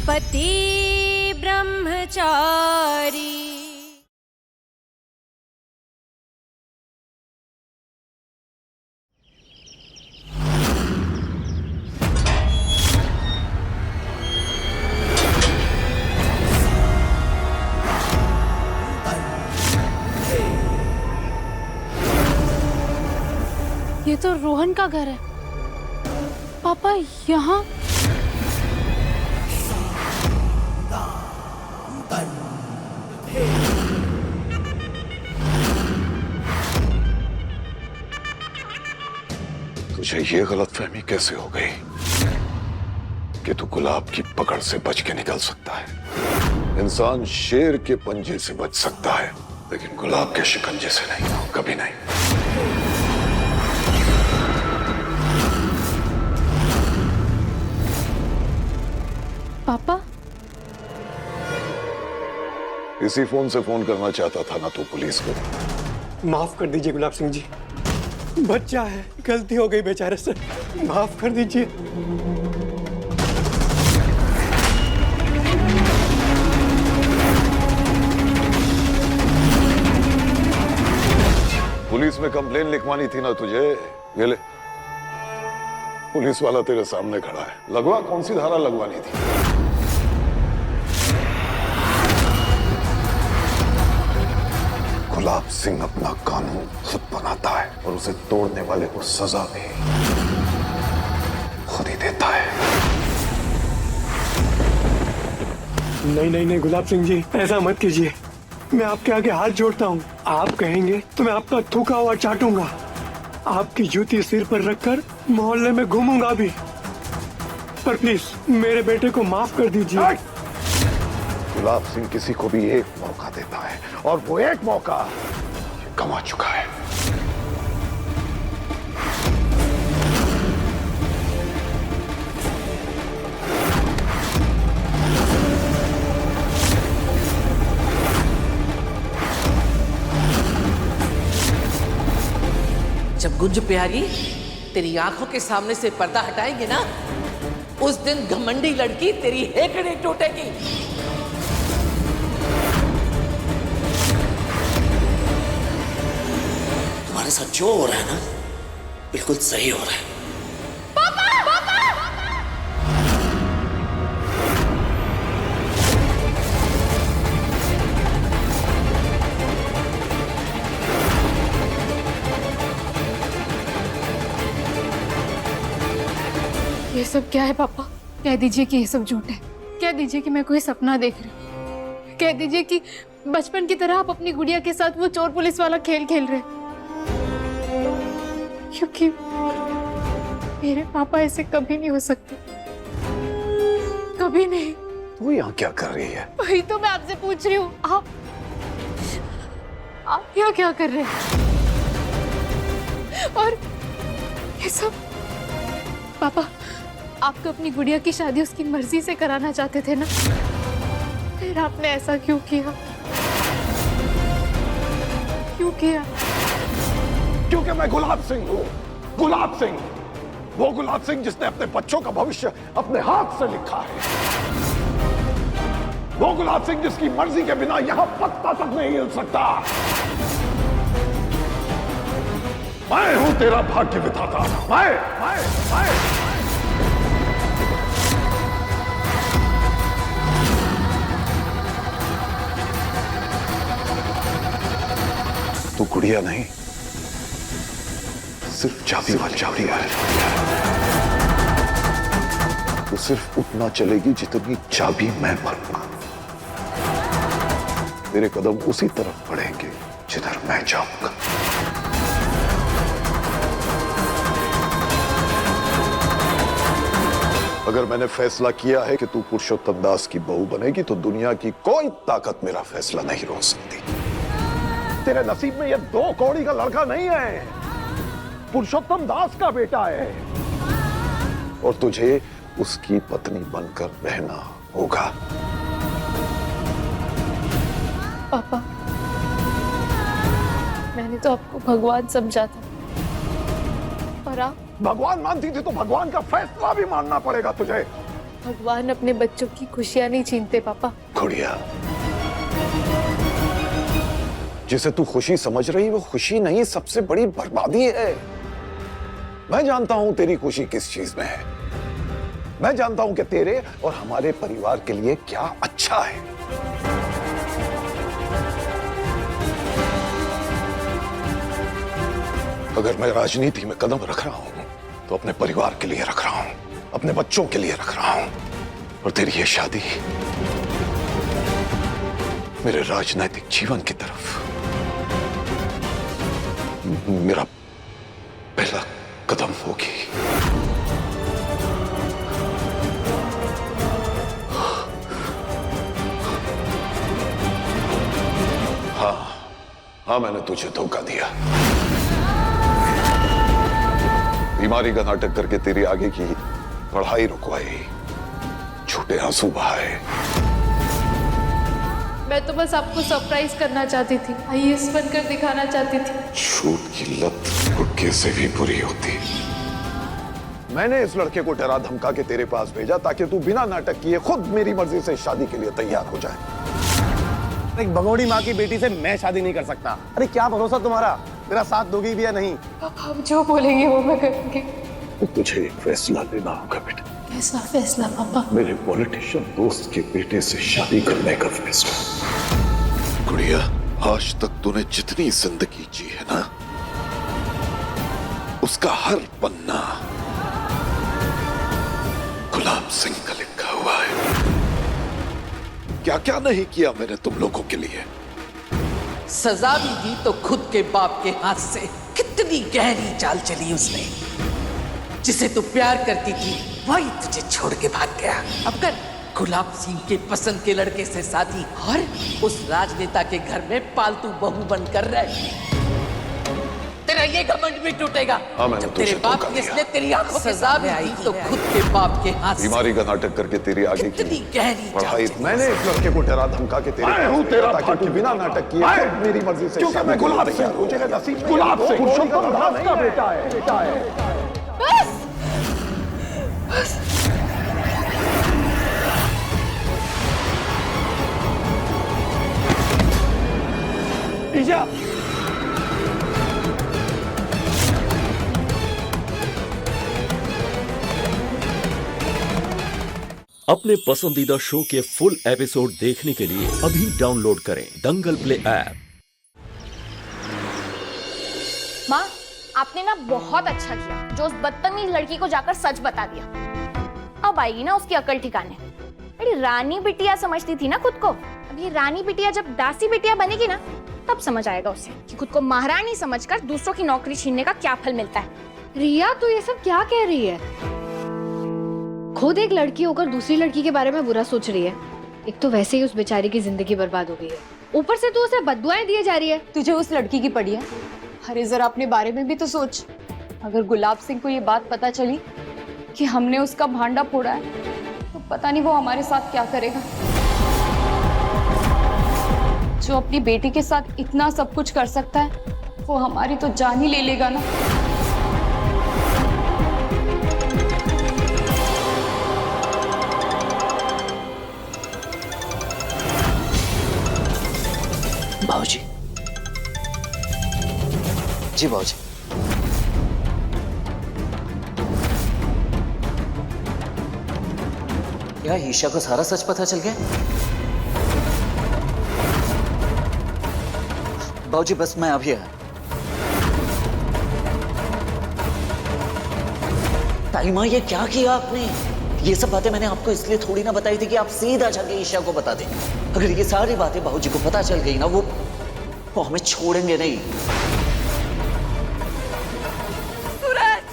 पति ब्रह्मचारी। ये तो रोहन का घर है। पापा यहाँ? तुझे ये गलतफहमी कैसे हो गई कि तू गुलाब की पकड़ से बच के निकल सकता है? इंसान शेर के पंजे से बच सकता है, लेकिन गुलाब के शिकंजे से नहीं, कभी नहीं। पापा, इसी फोन से फोन करना चाहता था ना तू पुलिस को? माफ कर दीजिए गुलाब सिंह जी, बच्चा है, गलती हो गई बेचारे से, माफ कर दीजिए। पुलिस में कंप्लेन लिखवानी थी ना तुझे? ये ले, पुलिस वाला तेरे सामने खड़ा है, लगवा। कौन सी धारा लगवानी थी? गुलाब सिंह अपना कानून खुद बनाता है और उसे तोड़ने वाले को सजा भी खुद ही देता है। नहीं नहीं नहीं गुलाब सिंह जी, ऐसा मत कीजिए। मैं आपके आगे हाथ जोड़ता हूँ, आप कहेंगे तो मैं आपका थूका हुआ चाटूंगा, आपकी जूती सिर पर रखकर मोहल्ले में घूमूंगा भी, पर प्लीज मेरे बेटे को माफ कर दीजिए। गुलाब सिंह किसी को भी एक मौका देता है, और वो एक मौका ये गंवा चुका है। जब गुंज प्यारी तेरी आंखों के सामने से पर्दा हटाएंगे ना, उस दिन घमंडी लड़की तेरी हेकड़े टूटेगी। तुम्हारे साथ जो हो रहा है ना, बिल्कुल सही हो रहा है। ये सब क्या है पापा? कह दीजिए कि ये सब झूठ है। कह दीजिए कि मैं कोई सपना देख रही हूँ। कह दीजिए कि बचपन की तरह आप अपनी गुड़िया के साथ वो चोर पुलिस वाला खेल खेल रहे, क्योंकि मेरे पापा ऐसे कभी नहीं हो सकते, कभी नहीं। तू यहाँ क्या कर रही है? वही तो मैं आपसे पूछ रही हूँ, आप यहाँ क्या कर रहे हैं? और ये सब पापा, आप तो अपनी गुड़िया की शादी उसकी मर्जी से कराना चाहते थे ना, फिर आपने ऐसा क्यों किया? क्यों किया? क्योंकि मैं गुलाब सिंह हूँ। गुलाब सिंह, वो गुलाब सिंह जिसने अपने बच्चों का भविष्य अपने हाथ से लिखा है। वो गुलाब सिंह जिसकी मर्जी के बिना यहाँ पत्ता तक नहीं हिल सकता। मैं हूं तेरा भाग्य विधाता। मैं। तू गुड़िया नहीं, सिर्फ चाबी वाली चाबिया है। तू सिर्फ उतना चलेगी जितनी चाबी मैं भरूंगा। तेरे कदम उसी तरफ बढ़ेंगे जिधर मैं जाऊंगा। अगर मैंने फैसला किया है कि तू पुरुषोत्तम दास की बहू बनेगी, तो दुनिया की कोई ताकत मेरा फैसला नहीं रोक सकती। तेरे नसीब में ये 2 कौड़ी का लड़का नहीं है, पुरुषोत्तम दास का बेटा है, और तुझे उसकी पत्नी बनकर रहना होगा। पापा, मैंने तो आपको भगवान समझा था, पर आप भगवान मानती थी तो भगवान का फैसला भी मानना पड़ेगा तुझे। भगवान अपने बच्चों की खुशियां नहीं छीनते पापा। गुड़िया, जिसे तू खुशी समझ रही वो खुशी नहीं, सबसे बड़ी बर्बादी है। मैं जानता हूं तेरी खुशी किस चीज में है। मैं जानता हूं कि तेरे और हमारे परिवार के लिए क्या अच्छा है। अगर मैं राजनीति में कदम रख रहा हूं तो अपने परिवार के लिए रख रहा हूं, अपने बच्चों के लिए रख रहा हूं। और तेरी ये शादी मेरे राजनीतिक जीवन की तरफ मेरा पहला कदम होगी। हाँ, मैंने तुझे धोखा दिया। बीमारी का नाटक करके तेरी आगे की पढ़ाई रुकवाई, झूठे आंसू बहाए। मैं तो बस आपको सरप्राइज करना चाहती थी, आईएएस बनकर दिखाना चाहती थी। झूठ की लत गुटके से भी बुरी होती। मैंने इस लड़के को डरा धमका के तेरे पास भेजा ताकि तू बिना नाटक किए खुद मेरी मर्जी से शादी के लिए तैयार हो जाए। एक भगोड़ी माँ की बेटी से मैं शादी नहीं कर सकता। अरे क्या भरोसा तुम्हारा, मेरा साथ दोगी भी या नहीं? पापा आप जो बोलेंगे वो मैं करूंगी। तुझे एक फैसला लेना होगा बेटा। कैसा फैसला पापा? मेरे पॉलिटिशियन दोस्त के बेटे से शादी करने का फैसला। गुड़िया, आज तक तूने जितनी जिंदगी जी है ना, उसका हर पन्ना गुलाब सिंह का लिखा हुआ है। क्या क्या नहीं किया मैंने तुम लोगों के लिए। सजा भी दी तो खुद के बाप के हाथ से। कितनी गहरी चाल चली उसने। जिसे तू प्यार करती थी वही तुझे छोड़ के भाग गया। अब कर गुलाब सिंह के पसंद के लड़के से शादी और उस राजनेता के घर में पालतू बहू बनकर रहे। तेरा ये घमंड भी टूटेगा। जब तेरे बाप ने इसने तेरी आंखों के सामने आई तो खुद के बाप के हाथ से। बीमारी का नाटक करके तेरी आगे कितनी गहरी पढ़ाई। मैंने इस लड़के को डरा धमका के तेरे हूं तेरा ताकि तू बिना नाटक किए खुद मेरी मर्जी से शादी। मैं गुलाब सिंह हूं, तेरे नसीब में गुलाब सिंह पुरुषोत्तम दास का बेटा है। बस बस ईशा, अपने पसंदीदा शो के फुल एपिसोड देखने के लिए अभी डाउनलोड करें दंगल प्ले ऐप। माँ, आपने ना बहुत अच्छा किया जो उस बदतमीज लड़की को जाकर सच बता दिया। अब आएगी ना उसकी अकल ठिकाने। बड़ी रानी बिटिया समझती थी ना खुद को। अब ये रानी बिटिया जब दासी बिटिया बनेगी ना तब समझ आएगा उसे कि खुद को महारानी समझकर दूसरों की नौकरी छीनने का क्या फल मिलता है। रिया, तू ये सब क्या कह रही है? खुद एक लड़की होकर दूसरी लड़की के बारे में बुरा सोच रही है। एक तो वैसे ही उस बेचारी की जिंदगी बर्बाद हो गई है, ऊपर से तू उसे बद्दुआएं दिए जा रही है। तुझे उस लड़की की पड़ी है? अरे जरा अपने बारे में भी तो सोच। अगर गुलाब सिंह को ये बात पता चली कि हमने उसका भांडा फोड़ा है तो पता नहीं वो हमारे साथ क्या करेगा। जो अपनी बेटी के साथ इतना सब कुछ कर सकता है वो हमारी तो जान ही ले लेगा ना। बाबूजी, जी बाबूजी। क्या ईशा को सारा सच पता चल गया? बाबूजी बस मैं अभी आया। ताईमा, ये क्या किया आपने? ये सब बातें मैंने आपको इसलिए थोड़ी ना बताई थी कि आप सीधा जाके ईशा को बता दें। अगर ये सारी बातें बाबूजी को पता चल गई ना वो हमें छोड़ेंगे नहीं। सूरज,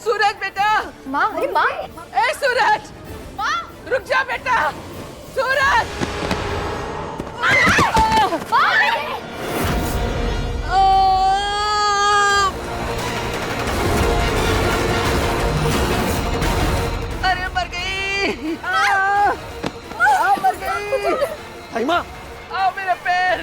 सूरज बेटा। माँ, अरे माँ, ए सूरज, माँ, रुक जा बेटा। सूरज, अरे मर गई। मर गई। ताईमा, आओ मेरे पैर।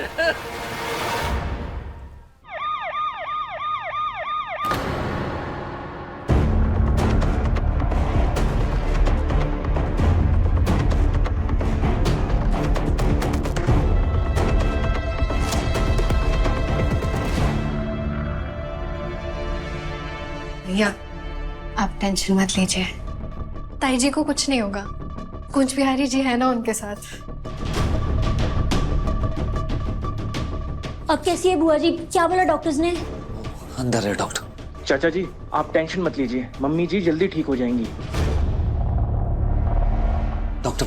भैया आप टेंशन मत लीजिए, ताई जी को कुछ नहीं होगा। कुंज बिहारी जी है ना उनके साथ। अब कैसी है बुआ जी? क्या बोला डॉक्टर्स ने? अंदर है डॉक्टर। चाचा जी आप टेंशन मत लीजिए, मम्मी जी जल्दी ठीक हो जाएंगी। डॉक्टर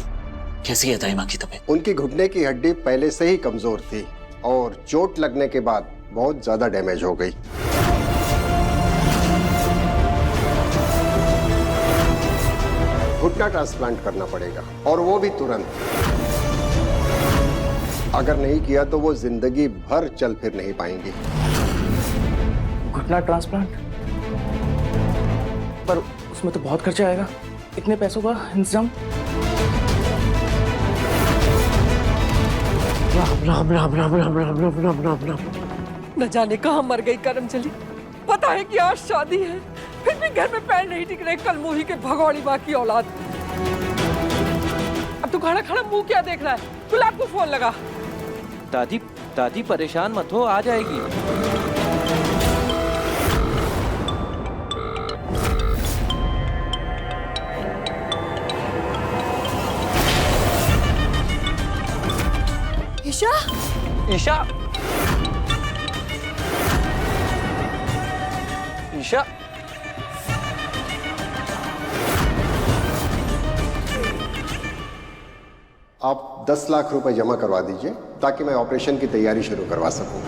कैसी है दाई माँ की तबीयत? उनकी घुटने की हड्डी पहले से ही कमजोर थी और चोट लगने के बाद बहुत ज्यादा डैमेज हो गई। घुटना ट्रांसप्लांट करना पड़ेगा और वो भी तुरंत। अगर नहीं किया तो वो जिंदगी भर चल फिर नहीं पाएंगी। घुटना ट्रांसप्लांट? पर उसमें तो बहुत खर्चा आएगा, इतने पैसों का इंतजाम? राम राम राम राम राम राम राम राम राम। न जाने कहाँ मर गई करमचली। पता है कि आज शादी है, फिर भी घर में पैर नहीं टिक रहे कल मुही के भगौड़ी माँ की औलाद। अब तू खड़ा खड़ा मुंह क्या देख रहा है? गुलाब को फोन लगा। दादी दादी परेशान मत हो, आ जाएगी। ईशा, ईशा, ईशा, आप 10 लाख रुपए जमा करवा दीजिए ताकि मैं ऑपरेशन की तैयारी शुरू करवा सकूं।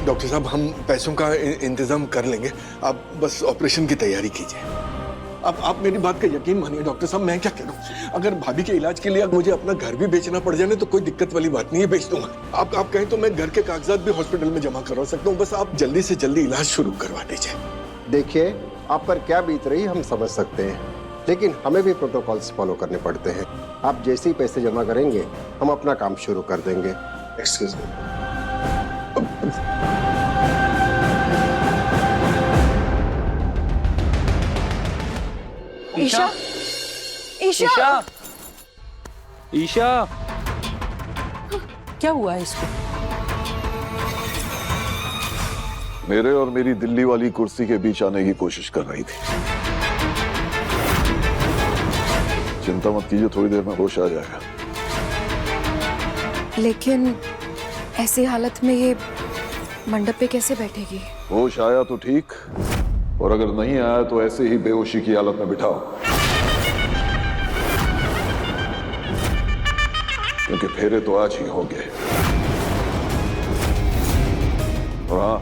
डॉक्टर साहब हम पैसों का इंतजाम कर लेंगे, आप बस ऑपरेशन की तैयारी कीजिए। आप मेरी बात का यकीन मानिए डॉक्टर साहब, मैं क्या करूं? अगर भाभी के इलाज के लिए मुझे अपना घर भी बेचना पड़ जाए तो कोई दिक्कत वाली बात नहीं है, बेच दूंगा। आप कहें तो मैं घर के कागजात भी हॉस्पिटल में जमा करवा सकता हूं, बस आप जल्दी से जल्दी इलाज शुरू करवा दीजिए। देखिए आप पर क्या बीत रही हम समझ सकते हैं, लेकिन हमें भी प्रोटोकॉल्स फॉलो करने पड़ते हैं। आप जैसे ही पैसे जमा करेंगे हम अपना काम शुरू कर देंगे। Excuse me. ईशा, ईशा, ईशा, ईशा, क्या हुआ है इसको? मेरे और मेरी दिल्ली वाली कुर्सी के बीच आने की कोशिश कर रही थी। चिंता मत कीजिए, थोड़ी देर में होश आ जाएगा। लेकिन ऐसी हालत में ये मंडप पे कैसे बैठेगी? होश आया तो ठीक, और अगर नहीं आया तो ऐसे ही बेहोशी की हालत में बिठाओ, क्योंकि फेरे तो आज ही होंगे। और हाँ,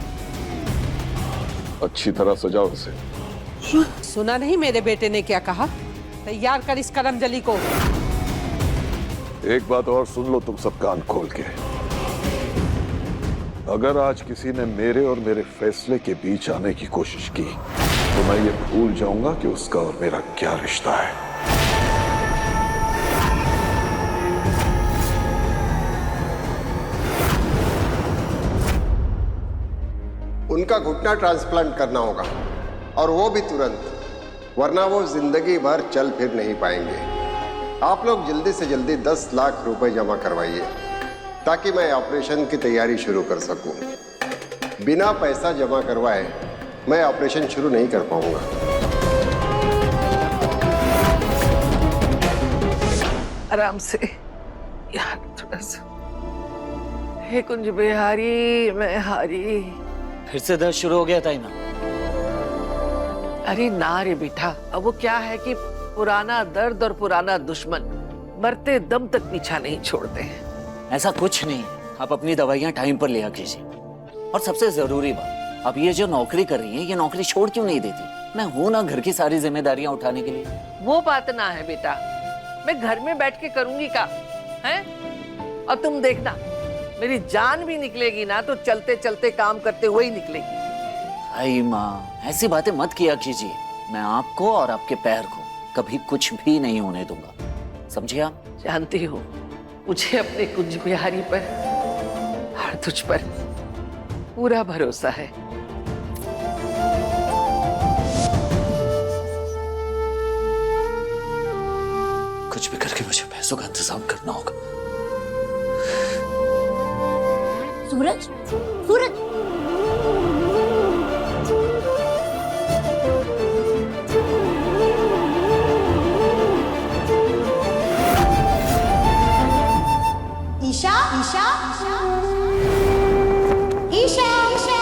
अच्छी तरह सजाओ इसे। सुना नहीं मेरे बेटे ने क्या कहा? तैयार कर इस करमजली को। एक बात और सुन लो तुम सब कान खोल के। अगर आज किसी ने मेरे और मेरे फैसले के बीच आने की कोशिश की तो मैं ये भूल जाऊंगा कि उसका और मेरा क्या रिश्ता है। उनका घुटना ट्रांसप्लांट करना होगा और वो भी तुरंत, वरना वो जिंदगी भर चल फिर नहीं पाएंगे। आप लोग जल्दी से जल्दी 10 लाख रुपए जमा करवाइए ताकि मैं ऑपरेशन की तैयारी शुरू कर सकूं। बिना पैसा जमा करवाए मैं ऑपरेशन शुरू नहीं कर पाऊंगा। आराम से यार, थोड़ा सा। हे कुंज बिहारी मैं हारी। फिर से दर्द शुरू हो गया ताई माँ? अरे ना रे बेटा, अब वो क्या है कि पुराना दर्द और पुराना दुश्मन मरते दम तक पीछा नहीं छोड़ते हैं। ऐसा कुछ नहीं, आप अपनी दवाइयाँ टाइम पर लिया कीजिए। और सबसे जरूरी बात, अब ये जो नौकरी कर रही है, ये नौकरी छोड़ क्यों नहीं देती? मैं हूं ना घर की सारी जिम्मेदारियां उठाने के लिए। वो बात ना है बेटा, मैं घर में बैठ के करूंगी क्या है? और तुम देखना, मेरी जान भी निकलेगी ना तो चलते चलते काम करते हुए ही निकलेगी। आई माँ, ऐसी बातें मत किया कीजिए। मैं आपको और आपके पैर को कभी कुछ भी नहीं होने दूंगा, समझिए आप? जानती हो, मुझे अपने कुंज बिहारी पर और तुझ पर पूरा भरोसा है। कुछ भी करके मुझे पैसों का इंतजाम करना होगा। सूरज, सूरज। ईशा, ईशा, ईशा, ईशा,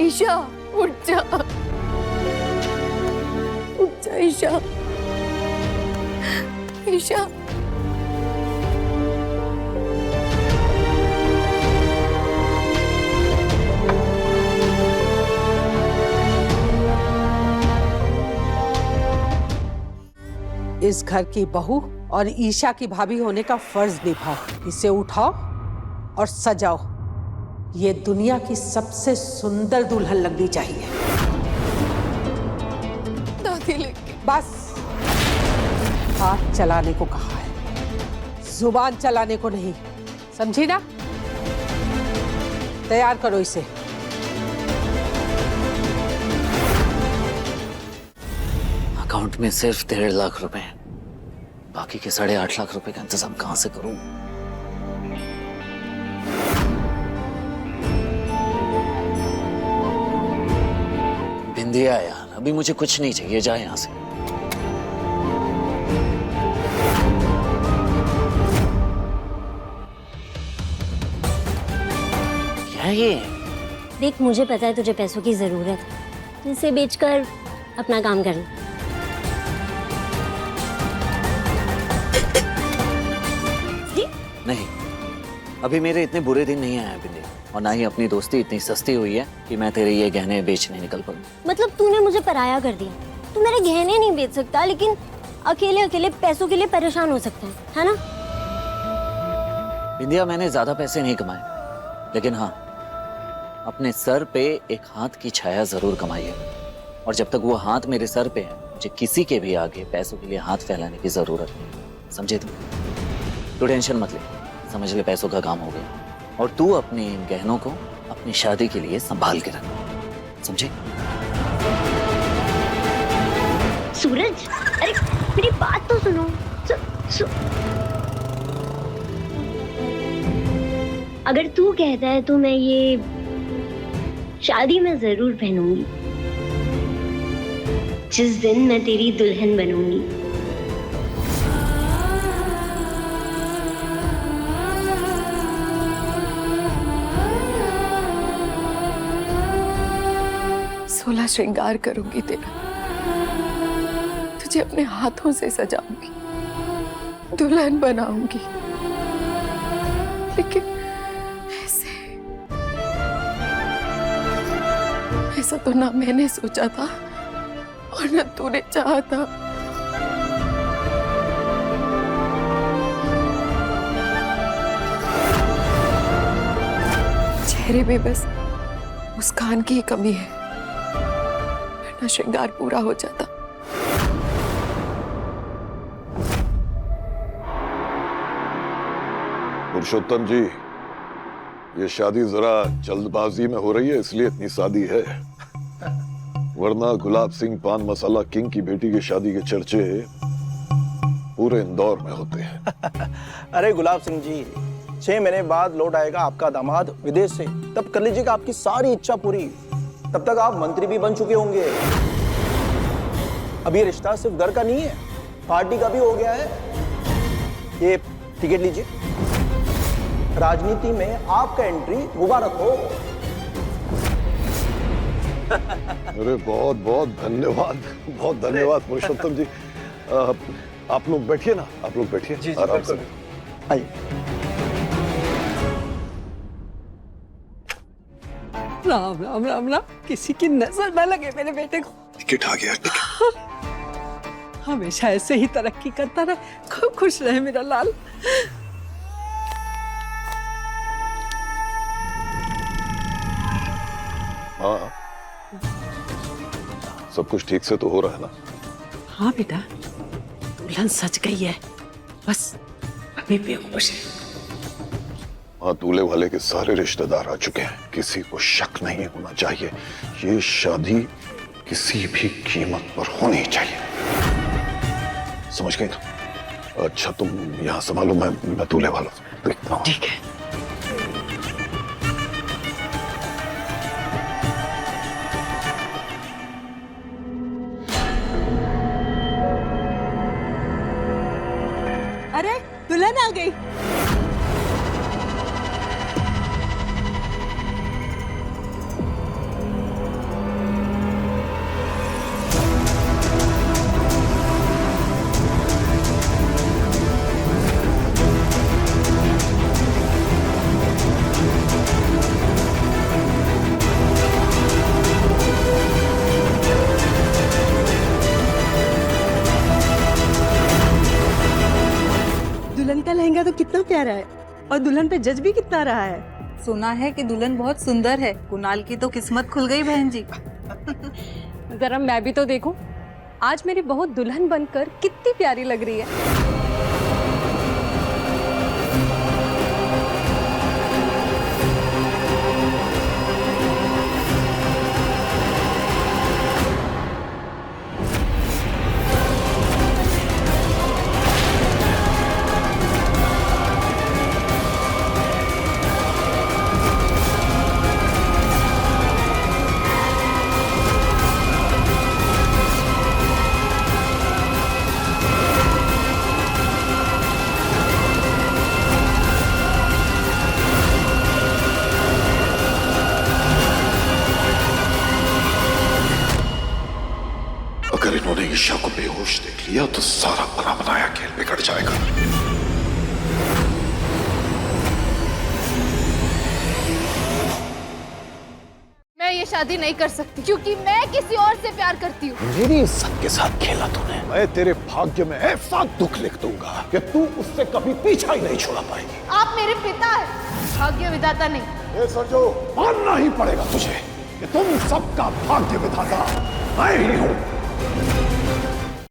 ईशा, उठ जा, उठ जा ईशा, ईशा। इस घर की बहू और ईशा की भाभी होने का फर्ज निभाओ। इसे उठाओ और सजाओ। ये दुनिया की सबसे सुंदर दुल्हन लगनी चाहिए। दादी लेके बस हाथ चलाने को कहा है, जुबान चलाने को नहीं, समझी ना? तैयार करो इसे। अकाउंट में सिर्फ 1.5 लाख रुपए हैं। बाकी के 8.5 लाख रुपए का इंतजाम कहां से करूं? बिंदिया यार, अभी मुझे कुछ नहीं चाहिए, जा यहां से। क्या है ये? देख, मुझे पता है तुझे पैसों की जरूरत है, तो इसे बेचकर अपना काम कर ले। नहीं, अभी मेरे इतने बुरे दिन नहीं आए हैं बिंदिया, और ना ही अपनी दोस्ती इतनी सस्ती हुई है कि मैं तेरे ये गहने बेचने निकल पड़ूं। मतलब तूने मुझे पराया कर दिया। तू मेरे गहने नहीं बेच सकता, लेकिन अकेले अकेले पैसों के लिए परेशान हो सकता है ना? बिंदिया, मैंने ज्यादा पैसे नहीं कमाए, लेकिन हाँ, अपने सर पे एक हाथ की छाया जरूर कमाई है। और जब तक वो हाथ मेरे सर पे है, मुझे किसी के भी आगे पैसों के लिए हाथ फैलाने की जरूरत नहीं। समझे तुम? तू टेंशन मत ले, समझ ले पैसों का काम हो गया। और तू अपने इन गहनों को अपनी शादी के लिए संभाल के रख, समझे? सूरज, अरे मेरी बात तो सुनो। अगर तू कहता है तो मैं ये शादी में जरूर पहनूंगी, जिस दिन मैं तेरी दुल्हन बनूंगी। सोलह श्रृंगार करूंगी तेरा, तुझे अपने हाथों से सजाऊंगी, दुल्हन बनाऊंगी। लेकिन ऐसा तो ना मैंने सोचा था और ना तूने चाहा था। चेहरे में बस मुस्कान की ही कमी है, वरना श्रृंगार पूरा हो जाता। पुरुषोत्तम जी, ये शादी जरा जल्दबाजी में हो रही है, इसलिए इतनी शादी है, वरना गुलाब सिंह पान मसाला किंग की बेटी की शादी के चर्चे पूरे इंदौर में होते हैं। अरे गुलाब सिंह जी, 6 महीने बाद लौट आएगा आपका दामाद विदेश से, तब कर लीजिएगा आपकी सारी इच्छा पूरी। तब तक आप मंत्री भी बन चुके होंगे। अब ये रिश्ता सिर्फ घर का नहीं है, पार्टी का भी हो गया है। ये टिकट लीजिए, राजनीति में आपका एंट्री मुबारक हो। अरे बहुत बहुत धन्यवाद, बहुत धन्यवाद पुरुषोत्तम जी। आप लोग बैठिए ना, आप लोग बैठिए आराम से। आइए। राम राम राम राम, किसी की नजर न लगे मेरे बेटे को। टिकट आ गया, टिकट। हमेशा ऐसे ही तरक्की करता रहे, खूब खुश रहे मेरा लाल। हाँ, सब कुछ ठीक से तो हो रहा है ना? हाँ बेटा, दुल्हन सच गई है, बस अभी बेहोश है। हाँ, दूल्हे वाले के सारे रिश्तेदार आ चुके हैं, किसी को शक नहीं होना चाहिए। ये शादी किसी भी कीमत पर होनी चाहिए, समझ गई ना? अच्छा तुम यहाँ संभालो, मैं दूल्हे वाला देखता हूँ। ठीक है। अरे दुल्हन आ गई। दुल्हन का लहंगा तो कितना प्यारा है और दुल्हन पे जज भी कितना रहा है। सुना है कि दुल्हन बहुत सुंदर है। कुणाल की तो किस्मत खुल गई बहन जी। जरा मैं भी तो देखूं, आज मेरी बहू दुल्हन बनकर कितनी प्यारी लग रही है। अगर इन्होंने ईशा को बेहोश देख लिया तो सारा बना बनाया खेल बिगड़ जाएगा। मैं ये शादी नहीं कर सकती क्योंकि मैं किसी और से प्यार करती हूँ। मेरी इज्जत के साथ खेला तूने। मैं तेरे भाग्य में ऐसा दुख लिख दूंगा कि तू उससे कभी पीछा ही नहीं छुड़ा पाएगी। आप मेरे पिता हैं, भाग्य विधाता नहीं। ये समझो, मानना ही पड़ेगा तुझे कि तुम सबका भाग्य विधाता मैं ही हूं।